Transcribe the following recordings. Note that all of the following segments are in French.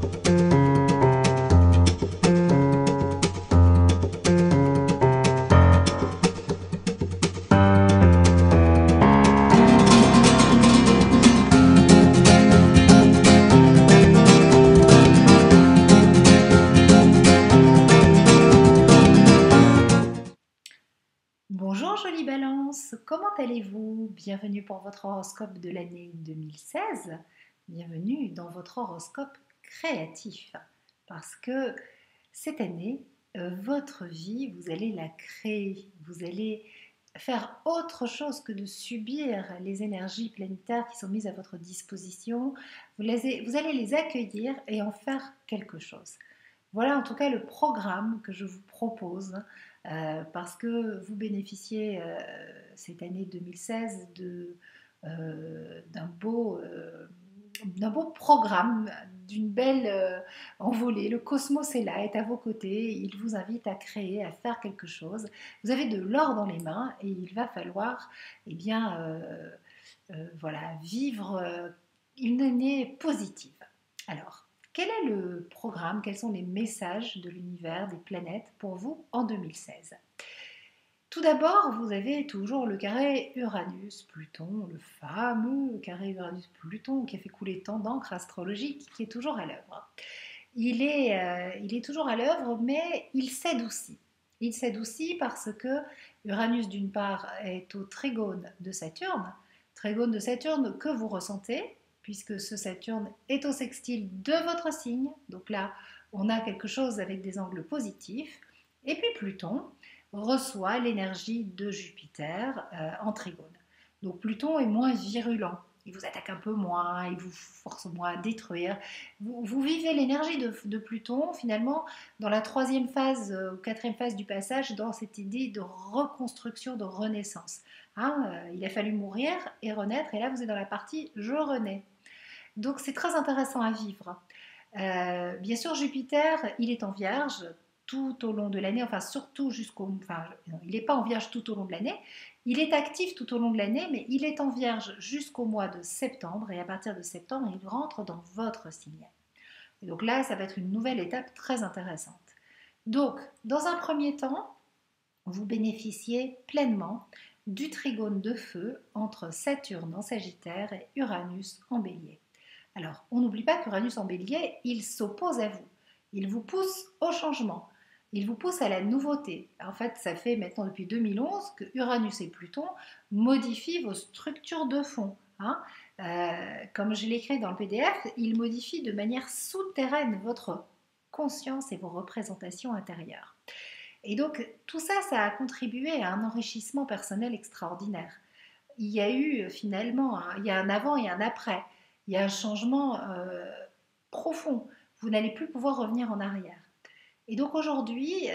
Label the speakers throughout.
Speaker 1: Bonjour jolie balance, comment allez-vous? Bienvenue pour votre horoscope de l'année 2016. Bienvenue dans votre horoscope créatif. Parce que cette année, votre vie, vous allez la créer. Vous allez faire autre chose que de subir les énergies planétaires qui sont mises à votre disposition. Vous allez les accueillir et en faire quelque chose. Voilà en tout cas le programme que je vous propose parce que vous bénéficiez cette année 2016 d'un beau programme, d'une belle envolée. Le cosmos est là, est à vos côtés, il vous invite à créer, à faire quelque chose. Vous avez de l'or dans les mains et il va falloir eh bien, voilà, vivre une année positive. Alors, quel est le programme? Quels sont les messages de l'univers, des planètes pour vous en 2016? Tout d'abord, vous avez toujours le carré Uranus-Pluton, le fameux carré Uranus-Pluton qui a fait couler tant d'encre astrologique, qui est toujours à l'œuvre. Il est toujours à l'œuvre, mais il s'adoucit. Il s'adoucit parce que Uranus, d'une part, est au trigone de Saturne que vous ressentez, puisque ce Saturne est au sextile de votre signe. Donc là, on a quelque chose avec des angles positifs. Et puis Pluton reçoit l'énergie de Jupiter en trigone. Donc Pluton est moins virulent. Il vous attaque un peu moins, il vous force moins à détruire. Vous vivez l'énergie de Pluton finalement dans la troisième phase ou quatrième phase du passage, dans cette idée de reconstruction, de renaissance. Hein, il a fallu mourir et renaître, et là vous êtes dans la partie je renais. Donc c'est très intéressant à vivre. Bien sûr, Jupiter, il est en Vierge tout au long de l'année, enfin surtout il n'est pas en Vierge tout au long de l'année, il est actif tout au long de l'année, mais il est en Vierge jusqu'au mois de septembre, et à partir de septembre, il rentre dans votre signe. Et donc là, ça va être une nouvelle étape très intéressante. Donc, dans un premier temps, vous bénéficiez pleinement du trigone de feu entre Saturne en Sagittaire et Uranus en Bélier. Alors, on n'oublie pas qu'Uranus en Bélier, il s'oppose à vous. Il vous pousse au changement. Il vous pousse à la nouveauté. En fait, ça fait maintenant depuis 2011 que Uranus et Pluton modifient vos structures de fond. Hein. Comme je l'écris dans le PDF, il modifie de manière souterraine votre conscience et vos représentations intérieures. Et donc, tout ça, ça a contribué à un enrichissement personnel extraordinaire. Il y a eu finalement, il y a un avant et un après. Il y a un changement profond. Vous n'allez plus pouvoir revenir en arrière. Et donc aujourd'hui,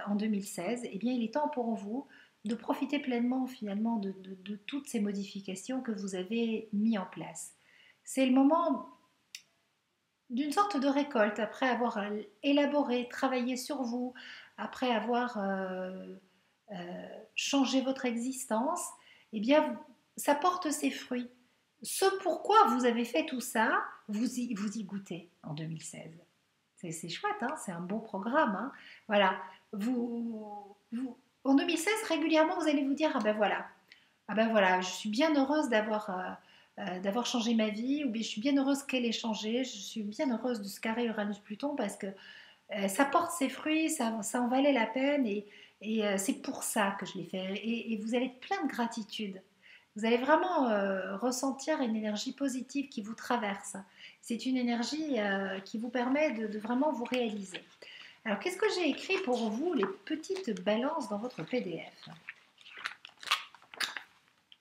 Speaker 1: en 2016, eh bien, il est temps pour vous de profiter pleinement finalement de toutes ces modifications que vous avez mis en place. C'est le moment d'une sorte de récolte après avoir élaboré, travaillé sur vous, après avoir changé votre existence. Eh bien, ça porte ses fruits. Ce pourquoi vous avez fait tout ça, vous y goûtez en 2016. C'est chouette, hein, c'est un beau programme. Hein. Voilà. En 2016, régulièrement, vous allez vous dire, ah ben voilà, je suis bien heureuse d'avoir changé ma vie, ou bien je suis bien heureuse qu'elle ait changé, je suis bien heureuse de ce carré Uranus-Pluton parce que ça porte ses fruits, ça en valait la peine, et c'est pour ça que je l'ai fait. Et vous allez être plein de gratitude. Vous allez vraiment ressentir une énergie positive qui vous traverse. C'est une énergie qui vous permet de vraiment vous réaliser. Alors, qu'est-ce que j'ai écrit pour vous, les petites balances dans votre PDF?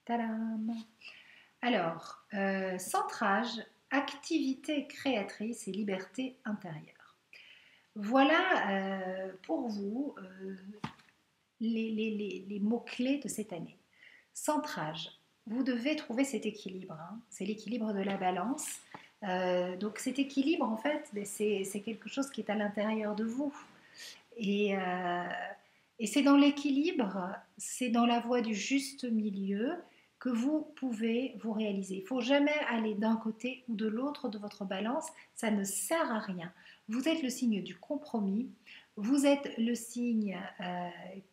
Speaker 1: Tadam! Alors, centrage, activité créatrice et liberté intérieure. Voilà pour vous les mots-clés de cette année. Centrage, vous devez trouver cet équilibre. Hein. C'est l'équilibre de la balance. Donc cet équilibre, en fait, c'est quelque chose qui est à l'intérieur de vous. Et c'est dans l'équilibre, c'est dans la voie du juste milieu que vous pouvez vous réaliser. Il ne faut jamais aller d'un côté ou de l'autre de votre balance, ça ne sert à rien. Vous êtes le signe du compromis, vous êtes le signe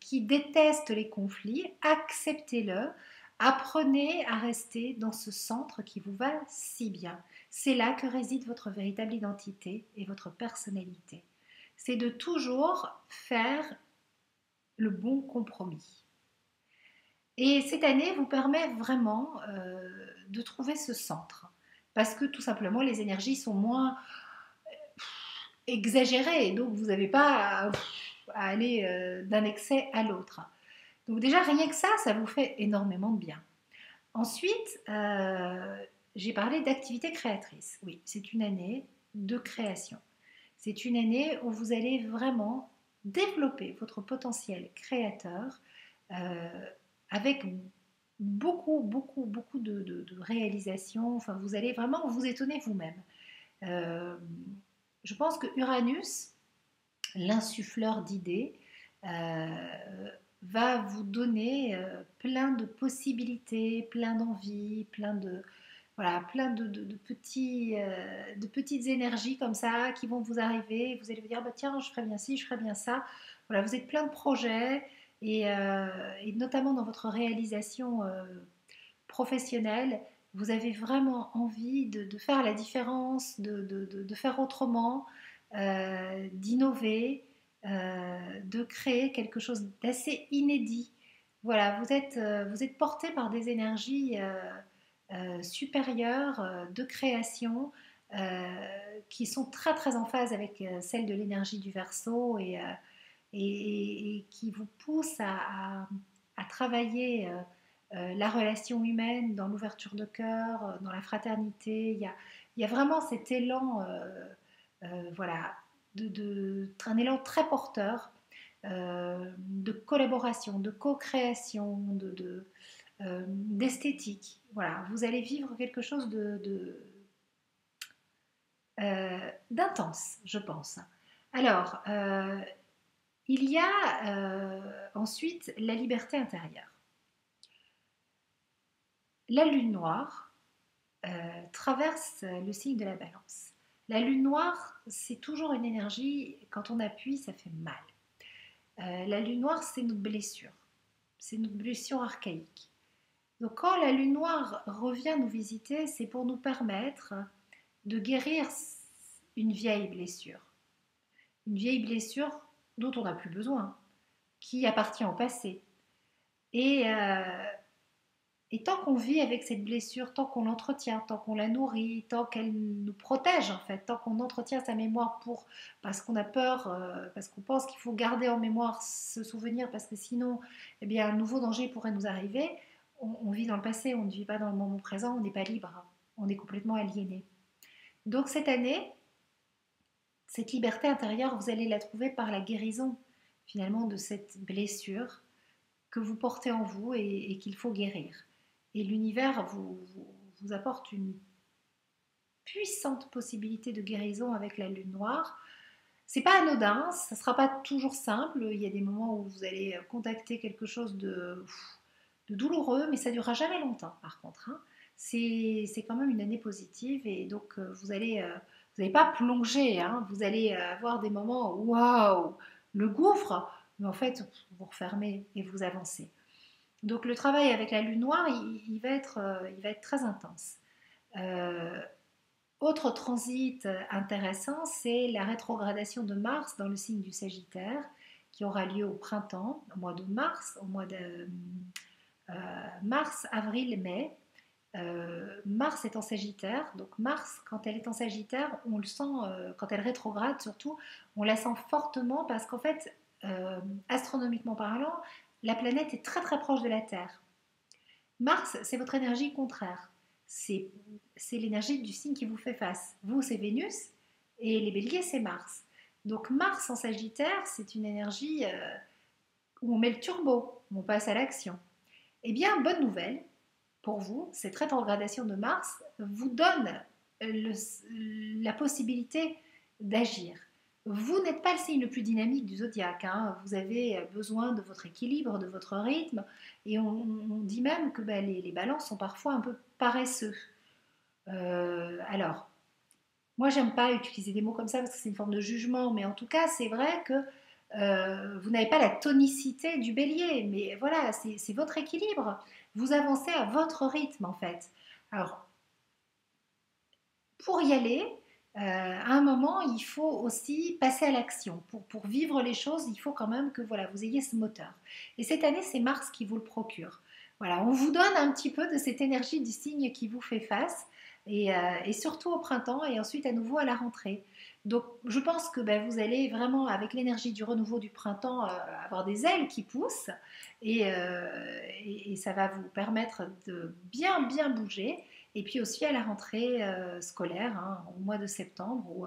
Speaker 1: qui déteste les conflits, acceptez-le, apprenez à rester dans ce centre qui vous va si bien. C'est là que réside votre véritable identité et votre personnalité. C'est de toujours faire le bon compromis. Et cette année vous permet vraiment de trouver ce centre. Parce que tout simplement, les énergies sont moins exagérées. Donc, vous n'avez pas à aller d'un excès à l'autre. Donc déjà, rien que ça vous fait énormément de bien. Ensuite, j'ai parlé d'activité créatrice. Oui, c'est une année de création. C'est une année où vous allez vraiment développer votre potentiel créateur avec beaucoup de réalisations. Enfin, vous allez vraiment vous étonner vous-même. Je pense que Uranus, l'insuffleur d'idées, va vous donner plein de possibilités, plein d'envies, plein de petites énergies comme ça qui vont vous arriver. Vous allez vous dire, bah, tiens, je ferais bien ci, je ferais bien ça. Voilà, vous êtes plein de projets et notamment dans votre réalisation professionnelle, vous avez vraiment envie de faire la différence, de faire autrement, d'innover, de créer quelque chose d'assez inédit. Voilà, vous êtes porté par des énergies supérieures de création qui sont très en phase avec celle de l'énergie du Verseau et qui vous poussent à travailler la relation humaine dans l'ouverture de cœur, dans la fraternité. Il y a vraiment cet élan, voilà, un élan très porteur de collaboration, de co-création, d'esthétique. Voilà, vous allez vivre quelque chose d'intense, je pense. Alors, il y a ensuite la liberté intérieure. La lune noire traverse le signe de la balance. La lune noire, c'est toujours une énergie, quand on appuie, ça fait mal. La lune noire, c'est notre blessure. C'est notre blessure archaïque. Donc quand la lune noire revient nous visiter, c'est pour nous permettre de guérir une vieille blessure. Une vieille blessure dont on n'a plus besoin, qui appartient au passé. Et tant qu'on vit avec cette blessure, tant qu'on l'entretient, tant qu'on la nourrit, tant qu'elle nous protège en fait, tant qu'on entretient sa mémoire parce qu'on a peur, parce qu'on pense qu'il faut garder en mémoire ce souvenir parce que sinon, eh bien, un nouveau danger pourrait nous arriver, on vit dans le passé, on ne vit pas dans le moment présent, on n'est pas libre, on est complètement aliéné. Donc cette année, cette liberté intérieure, vous allez la trouver par la guérison finalement de cette blessure que vous portez en vous et qu'il faut guérir. Et l'univers vous apporte une puissante possibilité de guérison avec la lune noire. C'est pas anodin, ça sera pas toujours simple. Il y a des moments où vous allez contacter quelque chose de douloureux, mais ça ne durera jamais longtemps par contre. Hein. C'est quand même une année positive et donc vous n'allez pas plonger. Hein. Vous allez avoir des moments où waouh, le gouffre, mais en fait vous refermez et vous avancez. Donc le travail avec la lune noire, il va être très intense. Autre transit intéressant, c'est la rétrogradation de Mars dans le signe du Sagittaire, qui aura lieu au printemps, au mois de mars, au mois de mars, avril, mai. Mars est en Sagittaire, donc Mars, quand elle est en Sagittaire, on le sent, quand elle rétrograde surtout, on la sent fortement parce qu'en fait, astronomiquement parlant, la planète est très proche de la Terre. Mars, c'est votre énergie contraire. C'est l'énergie du signe qui vous fait face. Vous, c'est Vénus et les béliers, c'est Mars. Donc Mars en Sagittaire, c'est une énergie où on met le turbo, où on passe à l'action. Eh bien, bonne nouvelle pour vous, cette rétrogradation de Mars vous donne la possibilité d'agir. Vous n'êtes pas le signe le plus dynamique du zodiaque, hein. Vous avez besoin de votre équilibre, de votre rythme, et on dit même que ben, les balances sont parfois un peu paresseux. Alors, moi j'aime pas utiliser des mots comme ça parce que c'est une forme de jugement, mais en tout cas c'est vrai que vous n'avez pas la tonicité du bélier, mais voilà, c'est votre équilibre. Vous avancez à votre rythme en fait. Alors, pour y aller, à un moment, il faut aussi passer à l'action. Pour vivre les choses, il faut quand même que voilà, vous ayez ce moteur. Et cette année, c'est Mars qui vous le procure. Voilà, on vous donne un petit peu de cette énergie du signe qui vous fait face, et surtout au printemps, et ensuite à nouveau à la rentrée. Donc, je pense que ben, vous allez vraiment, avec l'énergie du renouveau du printemps, avoir des ailes qui poussent, et ça va vous permettre de bien, bien bouger. Et puis aussi à la rentrée scolaire, hein, au mois de septembre, où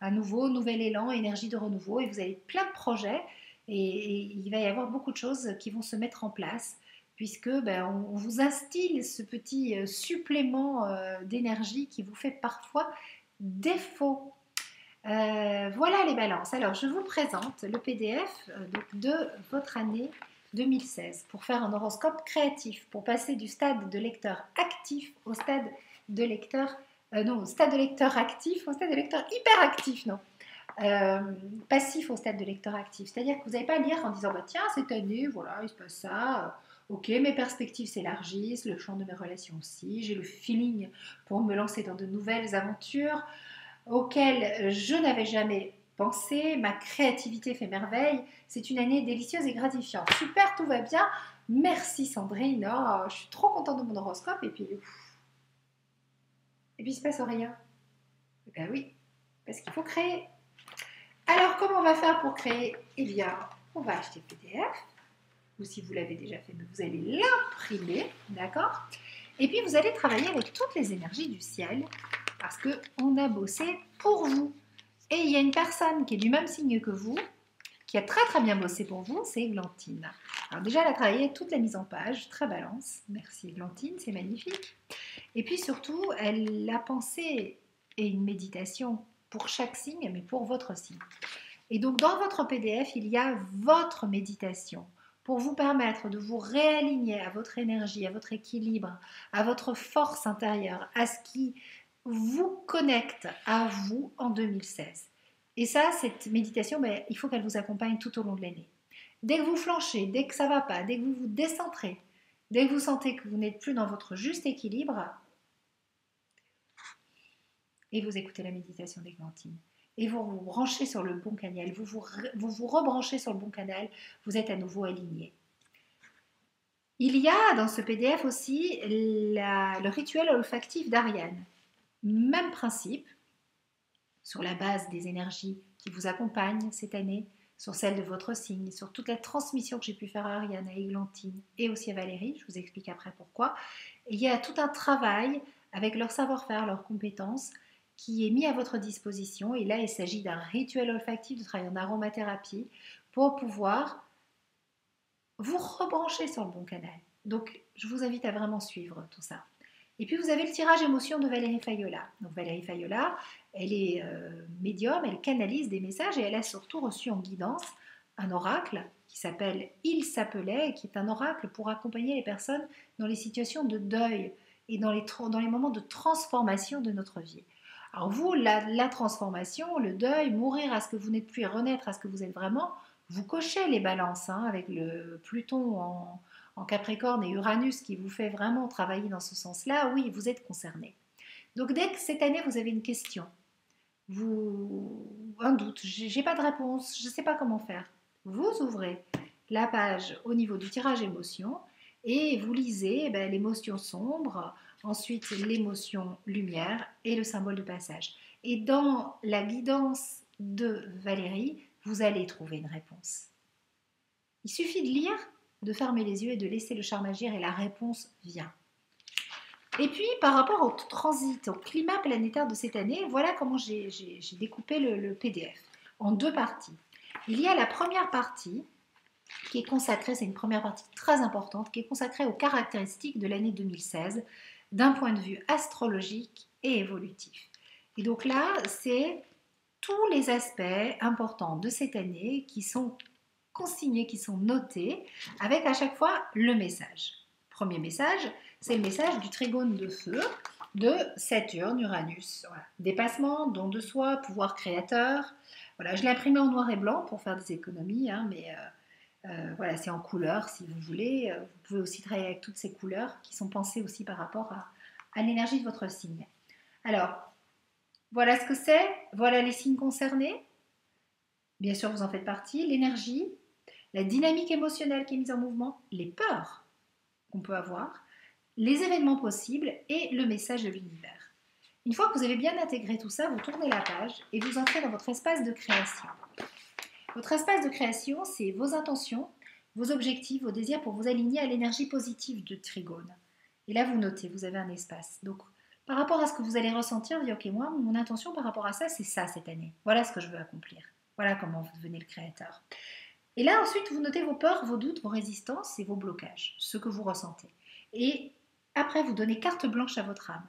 Speaker 1: à nouveau, nouvel élan, énergie de renouveau, et vous avez plein de projets, et il va y avoir beaucoup de choses qui vont se mettre en place, puisque ben, on vous instille ce petit supplément d'énergie qui vous fait parfois défaut. Voilà les balances. Alors, je vous présente le PDF donc, de votre année 2016 pour faire un horoscope créatif, pour passer du stade de lecteur actif au stade de lecteur, non, au stade de lecteur actif, au stade de lecteur hyperactif, non. Passif au stade de lecteur actif. C'est-à-dire que vous n'allez pas lire en disant bah, tiens, cette année, voilà, il se passe ça. Ok, mes perspectives s'élargissent, le champ de mes relations aussi. J'ai le feeling pour me lancer dans de nouvelles aventures auquel je n'avais jamais pensé. Ma créativité fait merveille. C'est une année délicieuse et gratifiante. Super, tout va bien. Merci Sandrine. Oh, je suis trop contente de mon horoscope. Et puis il se passe rien. Eh bien oui, parce qu'il faut créer. Alors, comment on va faire pour créer? Eh bien, on va acheter le PDF. Ou si vous l'avez déjà fait, vous allez l'imprimer. D'accord? Et puis, vous allez travailler avec toutes les énergies du ciel. Parce qu'on a bossé pour vous. Et il y a une personne qui est du même signe que vous, qui a très très bien bossé pour vous, c'est Églantine. Alors déjà, elle a travaillé toute la mise en page, très balance. Merci Églantine, c'est magnifique. Et puis surtout, elle a pensé et une méditation pour chaque signe, mais pour votre signe. Et donc dans votre PDF, il y a votre méditation pour vous permettre de vous réaligner à votre énergie, à votre équilibre, à votre force intérieure, à ce qui vous connecte à vous en 2016. Et ça, cette méditation, ben, il faut qu'elle vous accompagne tout au long de l'année. Dès que vous flanchez, dès que ça ne va pas, dès que vous vous décentrez, dès que vous sentez que vous n'êtes plus dans votre juste équilibre, et vous écoutez la méditation d'Églantine. Et vous vous branchez sur le bon canal, vous rebranchez sur le bon canal, vous êtes à nouveau aligné. Il y a dans ce PDF aussi le rituel olfactif d'Ariane. Même principe, sur la base des énergies qui vous accompagnent cette année, sur celle de votre signe, sur toute la transmission que j'ai pu faire à Ariane, à Églantine et aussi à Valérie, je vous explique après pourquoi. Et il y a tout un travail avec leur savoir-faire, leurs compétences, qui est mis à votre disposition. Et là, il s'agit d'un rituel olfactif, de travail en aromathérapie, pour pouvoir vous rebrancher sur le bon canal. Donc, je vous invite à vraiment suivre tout ça. Et puis, vous avez le tirage émotion de Valérie Fayola. Donc, Valérie Fayola, elle est médium, elle canalise des messages et elle a surtout reçu en guidance un oracle qui s'appelle Il s'appelait, qui est un oracle pour accompagner les personnes dans les situations de deuil et dans les moments de transformation de notre vie. Alors vous, la transformation, le deuil, mourir à ce que vous n'êtes plus et renaître à ce que vous êtes vraiment, vous cochez les balances hein, avec le Pluton en Capricorne et Uranus qui vous fait vraiment travailler dans ce sens-là, oui, vous êtes concerné. Donc dès que cette année, vous avez une question, un doute, j'ai pas de réponse, je ne sais pas comment faire, vous ouvrez la page au niveau du tirage émotion et vous lisez l'émotion sombre, ensuite l'émotion lumière et le symbole de passage. Et dans la guidance de Valérie, vous allez trouver une réponse. Il suffit de lire, de fermer les yeux et de laisser le charme agir et la réponse vient. Et puis, par rapport au transit, au climat planétaire de cette année, voilà comment j'ai découpé le PDF en deux parties. Il y a la première partie qui est consacrée, c'est une première partie très importante, qui est consacrée aux caractéristiques de l'année 2016 d'un point de vue astrologique et évolutif. Et donc là, c'est tous les aspects importants de cette année qui sont consignés, qui sont notés, avec à chaque fois le message. Premier message, c'est le message du trigone de feu de Saturne, Uranus. Voilà. Dépassement, don de soi, pouvoir créateur. Voilà, je l'ai imprimé en noir et blanc pour faire des économies, hein, mais voilà, c'est en couleur si vous voulez. Vous pouvez aussi travailler avec toutes ces couleurs qui sont pensées aussi par rapport à l'énergie de votre signe. Alors, voilà ce que c'est, voilà les signes concernés. Bien sûr, vous en faites partie. L'énergie, la dynamique émotionnelle qui est mise en mouvement, les peurs qu'on peut avoir, les événements possibles et le message de l'univers. Une fois que vous avez bien intégré tout ça, vous tournez la page et vous entrez dans votre espace de création. Votre espace de création, c'est vos intentions, vos objectifs, vos désirs pour vous aligner à l'énergie positive du trigone. Et là, vous notez, vous avez un espace. Donc, par rapport à ce que vous allez ressentir, vous dites, ok, moi, mon intention par rapport à ça, c'est ça cette année. Voilà ce que je veux accomplir. Voilà comment vous devenez le créateur. Et là, ensuite, vous notez vos peurs, vos doutes, vos résistances et vos blocages, ce que vous ressentez. Et après, vous donnez carte blanche à votre âme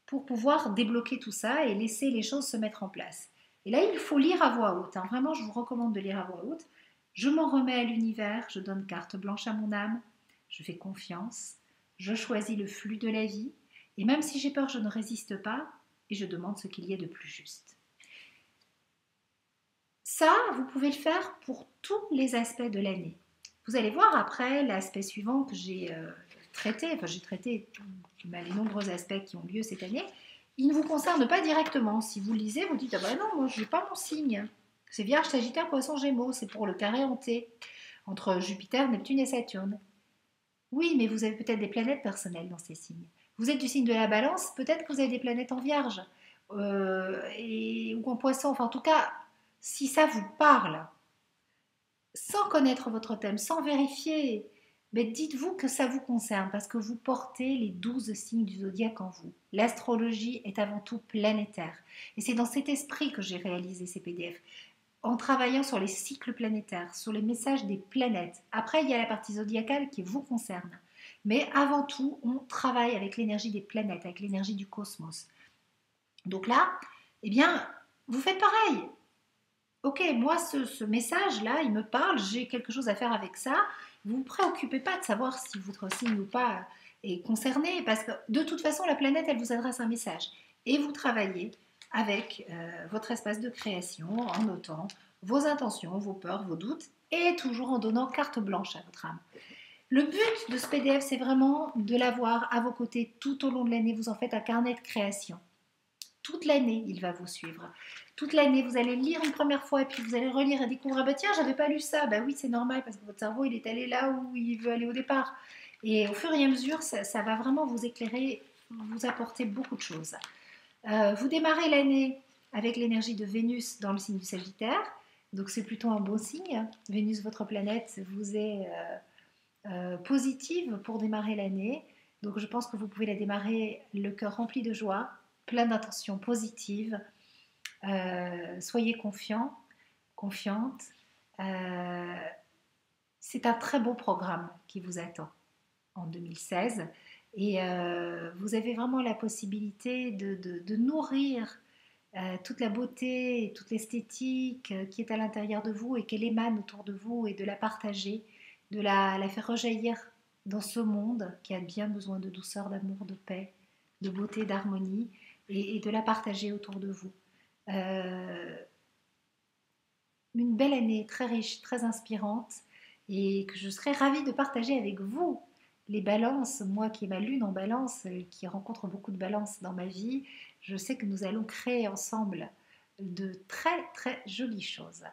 Speaker 1: pour pouvoir débloquer tout ça et laisser les choses se mettre en place. Et là, il faut lire à voix haute. Hein. Vraiment, je vous recommande de lire à voix haute. Je m'en remets à l'univers, je donne carte blanche à mon âme, je fais confiance, je choisis le flux de la vie, et même si j'ai peur, je ne résiste pas, et je demande ce qu'il y a de plus juste. Ça, vous pouvez le faire pour tous les aspects de l'année. Vous allez voir après l'aspect suivant que j'ai traité, j'ai traité les nombreux aspects qui ont lieu cette année. Il ne vous concerne pas directement. Si vous lisez, vous dites, ah ben non, moi je n'ai pas mon signe. C'est Vierge, Sagittaire, Poisson, Gémeaux, c'est pour le carré hanté, entre Jupiter, Neptune et Saturne. Oui, mais vous avez peut-être des planètes personnelles dans ces signes. Vous êtes du signe de la Balance, peut-être que vous avez des planètes en Vierge, ou en Poisson, enfin en tout cas, si ça vous parle, sans connaître votre thème, sans vérifier, mais dites-vous que ça vous concerne parce que vous portez les 12 signes du zodiaque en vous. L'astrologie est avant tout planétaire. Et c'est dans cet esprit que j'ai réalisé ces PDF, en travaillant sur les cycles planétaires, sur les messages des planètes. Après, il y a la partie zodiacale qui vous concerne. Mais avant tout, on travaille avec l'énergie des planètes, avec l'énergie du cosmos. Donc là, eh bien, vous faites pareil. Ok, moi, ce message-là, il me parle, j'ai quelque chose à faire avec ça. Vous ne vous préoccupez pas de savoir si votre signe ou pas est concerné, parce que de toute façon, la planète, elle vous adresse un message. Et vous travaillez avec votre espace de création, en notant vos intentions, vos peurs, vos doutes, et toujours en donnant carte blanche à votre âme. Le but de ce PDF, c'est vraiment de l'avoir à vos côtés tout au long de l'année. Vous en faites un carnet de création. Toute l'année, il va vous suivre. Toute l'année, vous allez lire une première fois et puis vous allez relire et découvrir, ah bah tiens, j'avais pas lu ça. Bah oui, c'est normal parce que votre cerveau, il est allé là où il veut aller au départ. Et au fur et à mesure, ça va vraiment vous éclairer, vous apporter beaucoup de choses. Vous démarrez l'année avec l'énergie de Vénus dans le signe du Sagittaire. Donc c'est plutôt un beau signe. Vénus, votre planète, vous est positive pour démarrer l'année. Donc je pense que vous pouvez la démarrer le cœur rempli de joie, plein d'intentions positives. Soyez confiants, confiantes. C'est un très beau programme qui vous attend en 2016 et vous avez vraiment la possibilité de nourrir toute la beauté et toute l'esthétique qui est à l'intérieur de vous et qu'elle émane autour de vous et de la partager, de la faire rejaillir dans ce monde qui a bien besoin de douceur, d'amour, de paix, de beauté, d'harmonie et de la partager autour de vous. Une belle année très riche, très inspirante et que je serais ravie de partager avec vous. Les balances, moi qui ai ma lune en balance, qui rencontre beaucoup de balances dans ma vie, je sais que nous allons créer ensemble de très très jolies choses.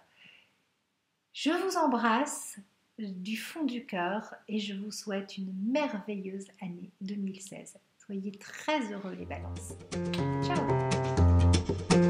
Speaker 1: Je vous embrasse du fond du cœur et je vous souhaite une merveilleuse année 2016. Soyez très heureux les balances. Ciao!